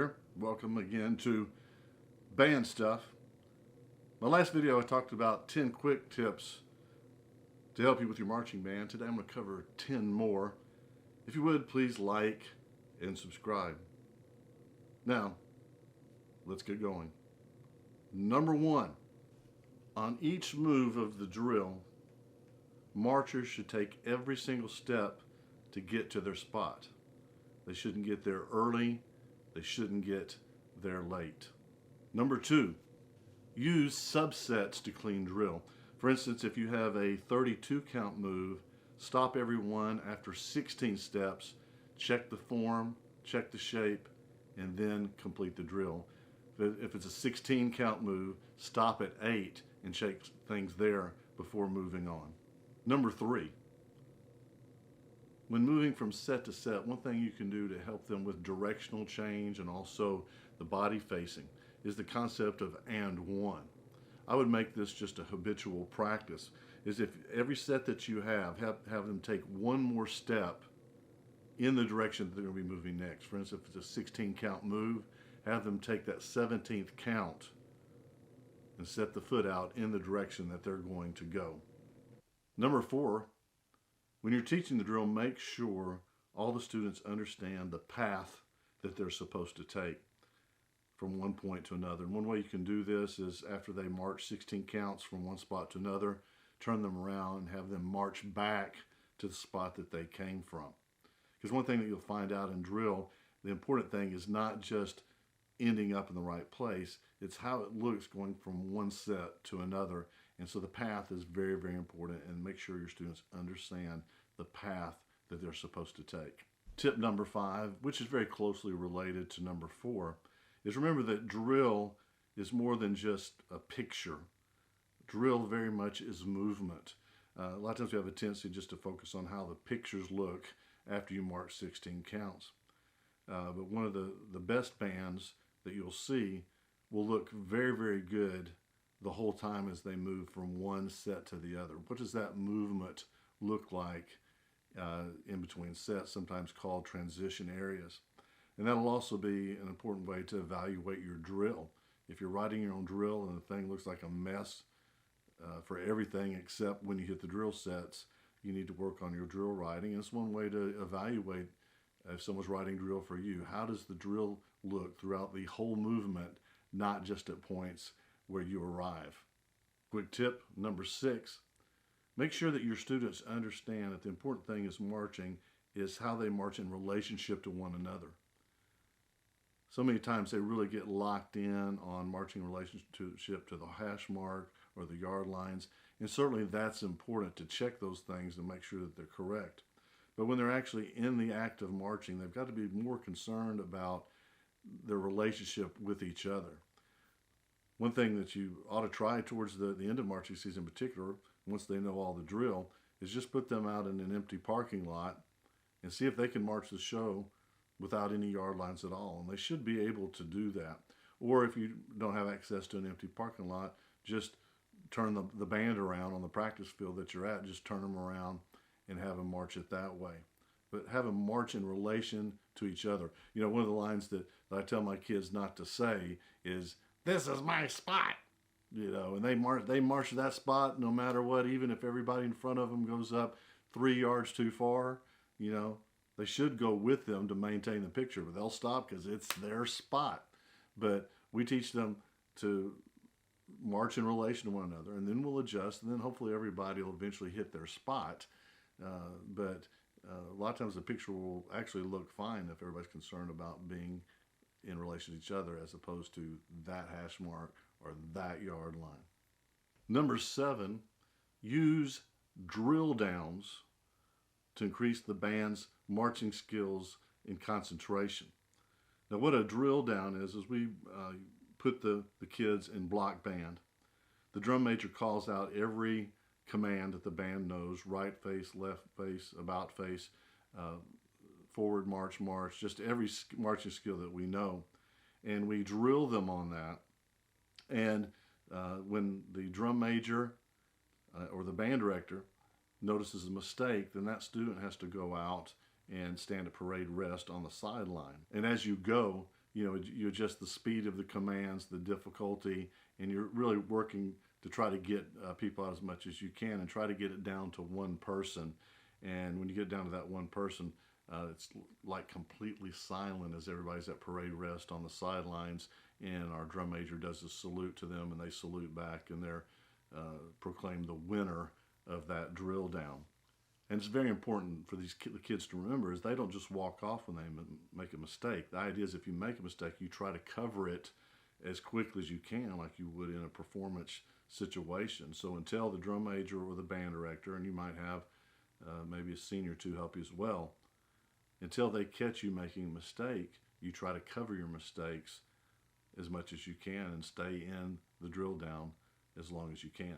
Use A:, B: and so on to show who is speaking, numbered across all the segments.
A: here. Welcome again to band stuff. My last video I talked about 10 quick tips to help you with your marching band. Today I'm going to cover 10 more. If you would, please like and subscribe. Now, let's get going. Number one, on each move of the drill, marchers should take every single step to get to their spot. They shouldn't get there early. They shouldn't get there late. Number two, use subsets to clean drill. For instance, if you have a 32 count move, stop every one after 16 steps, check the form, check the shape, and then complete the drill. If it's a 16 count move, stop at 8 and check things there before moving on. Number three, when moving from set to set, one thing you can do to help them with directional change and also the body facing is the concept of and one. I would make this just a habitual practice, is if every set that you have them take one more step in the direction that they're going to be moving next. For instance, if it's a 16 count move, have them take that 17th count and set the foot out in the direction that they're going to go. Number four, when you're teaching the drill, make sure all the students understand the path that they're supposed to take from one point to another. And one way you can do this is after they march 16 counts from one spot to another, turn them around and have them march back to the spot that they came from. Because one thing that you'll find out in drill, the important thing is not just ending up in the right place, it's how it looks going from one set to another. And so the path is very, very important, and make sure your students understand the path that they're supposed to take. Tip number 5, which is very closely related to number 4, is remember that drill is more than just a picture. Drill very much is movement. A lot of times we have a tendency just to focus on how the pictures look after you march 16 counts. But one of the best bands that you'll see will look very, very good the whole time as they move from one set to the other. What does that movement look like in between sets, sometimes called transition areas? And that'll also be an important way to evaluate your drill. If you're writing your own drill and the thing looks like a mess for everything except when you hit the drill sets, you need to work on your drill writing. And it's one way to evaluate if someone's writing drill for you. How does the drill look throughout the whole movement, not just at points where you arrive? Quick tip number 6, make sure that your students understand that the important thing is marching is how they march in relationship to one another. So many times they really get locked in on marching relationship to the hash mark or the yard lines, and certainly that's important to check those things and make sure that they're correct. But when they're actually in the act of marching, they've got to be more concerned about their relationship with each other. One thing that you ought to try towards the end of marching season in particular, once they know all the drill, is just put them out in an empty parking lot and see if they can march the show without any yard lines at all. And they should be able to do that. Or if you don't have access to an empty parking lot, just turn the band around on the practice field that you're at, just turn them around and have them march it that way. But have them march in relation to each other. You know, one of the lines that I tell my kids not to say is, "This is my spot." You know, and they march to that spot no matter what, even if everybody in front of them goes up 3 yards too far. You know, they should go with them to maintain the picture, but they'll stop because it's their spot. But we teach them to march in relation to one another, and then we'll adjust, and then hopefully everybody will eventually hit their spot. But a lot of times the picture will actually look fine if everybody's concerned about being in relation to each other as opposed to that hash mark or that yard line. Number 7, use drill downs to increase the band's marching skills and concentration. Now what a drill down is we put the kids in block band. The drum major calls out every command that the band knows: right face, left face, about face, forward march, march, just every marching skill that we know. And we drill them on that. And when the drum major or the band director notices a mistake, then that student has to go out and stand at parade rest on the sideline. And as you go, you adjust the speed of the commands, the difficulty, and you're really working to try to get people out as much as you can and try to get it down to one person. And when you get down to that one person, it's like completely silent as everybody's at parade rest on the sidelines, and our drum major does a salute to them, and they salute back, and they're proclaimed the winner of that drill down. And it's very important for the kids to remember is they don't just walk off when they make a mistake. The idea is if you make a mistake, you try to cover it as quickly as you can, like you would in a performance situation. So until the drum major or the band director, and you might have maybe a senior to help you as well, until they catch you making a mistake, you try to cover your mistakes as much as you can and stay in the drill down as long as you can.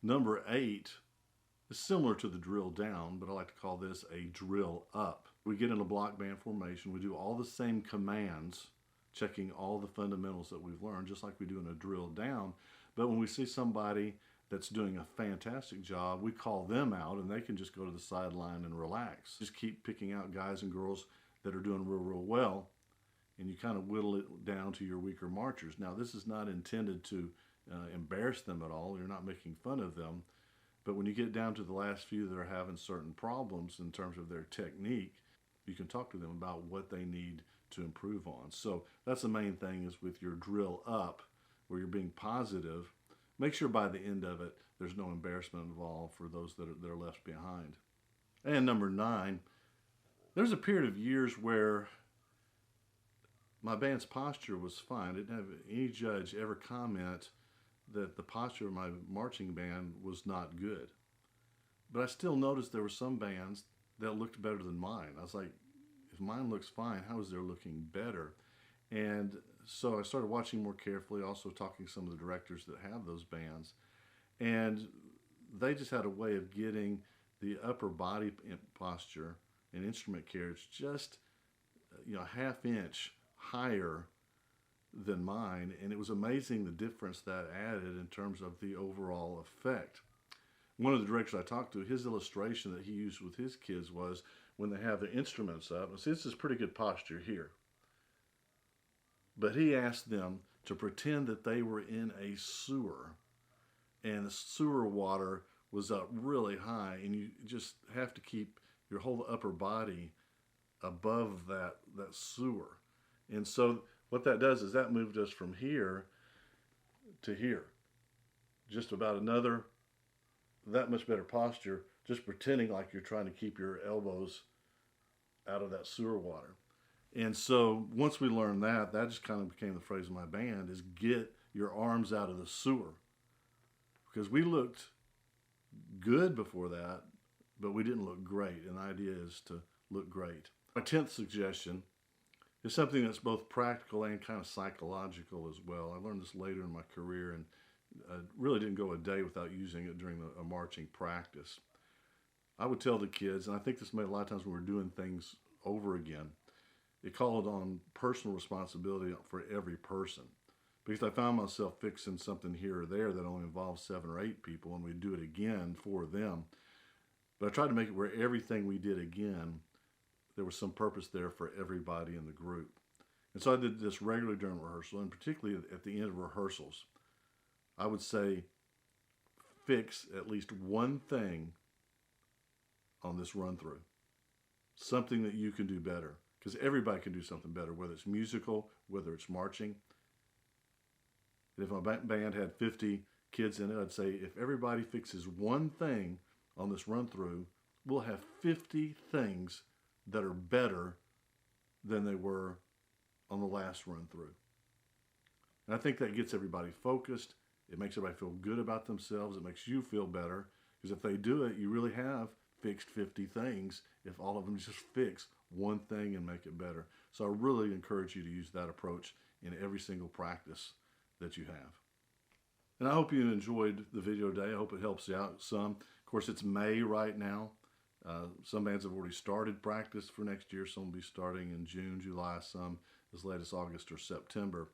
A: Number 8 is similar to the drill down, but I like to call this a drill up. We get in a block band formation. We do all the same commands, checking all the fundamentals that we've learned, just like we do in a drill down. But when we see somebody that's doing a fantastic job, we call them out, and they can just go to the sideline and relax. Just keep picking out guys and girls that are doing real well, and you kind of whittle it down to your weaker marchers. Now, this is not intended to embarrass them at all. You're not making fun of them. But when you get down to the last few that are having certain problems in terms of their technique, you can talk to them about what they need to improve on. So that's the main thing is with your drill up, where you're being positive, make sure by the end of it, there's no embarrassment involved for those that are left behind. And number 9, there's a period of years where my band's posture was fine. I didn't have any judge ever comment that the posture of my marching band was not good. But I still noticed there were some bands that looked better than mine. I was like, if mine looks fine, how is theirs looking better? And so I started watching more carefully, also talking to some of the directors that have those bands. And they just had a way of getting the upper body posture and instrument carriage just, a half inch higher than mine, and it was amazing the difference that added in terms of the overall effect. One of the directors I talked to, his illustration that he used with his kids was when they have their instruments up, and see, this is pretty good posture here, but he asked them to pretend that they were in a sewer, and the sewer water was up really high, and you just have to keep your whole upper body above that sewer. And so what that does is that moved us from here to here. Just about another, that much better posture, just pretending like you're trying to keep your elbows out of that sewer water. And so once we learned that just kind of became the phrase of my band is get your arms out of the sewer. Because we looked good before that, but we didn't look great. And the idea is to look great. My 10th suggestion is something that's both practical and kind of psychological as well. I learned this later in my career and really didn't go a day without using it during a marching practice. I would tell the kids, and I think this made a lot of times when we're doing things over again, it called on personal responsibility for every person. Because I found myself fixing something here or there that only involves 7 or 8 people, and we'd do it again for them. But I tried to make it where everything we did again, there was some purpose there for everybody in the group. And so I did this regularly during rehearsal, and particularly at the end of rehearsals. I would say, fix at least one thing on this run through. Something that you can do better. Because everybody can do something better, whether it's musical, whether it's marching. And if my band had 50 kids in it, I'd say if everybody fixes one thing on this run through, we'll have 50 things that are better than they were on the last run through. And I think that gets everybody focused. It makes everybody feel good about themselves. It makes you feel better. Because if they do it, you really have fixed 50 things if all of them just fix one thing and make it better. So I really encourage you to use that approach in every single practice that you have. And I hope you enjoyed the video today. I hope it helps you out some. Of course, it's May right now. Some bands have already started practice for next year. Some will be starting in June, July, some as late as August or September.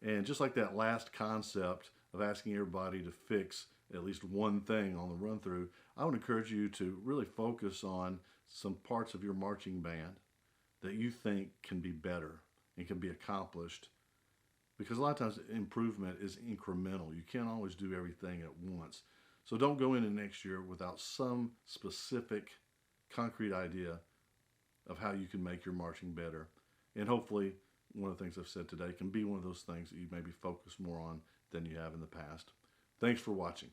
A: And just like that last concept of asking everybody to fix at least one thing on the run through, I would encourage you to really focus on some parts of your marching band that you think can be better and can be accomplished. Because a lot of times improvement is incremental. You can't always do everything at once. So don't go into next year without some specific, concrete idea of how you can make your marching better. And hopefully, one of the things I've said today can be one of those things that you maybe focus more on than you have in the past. Thanks for watching.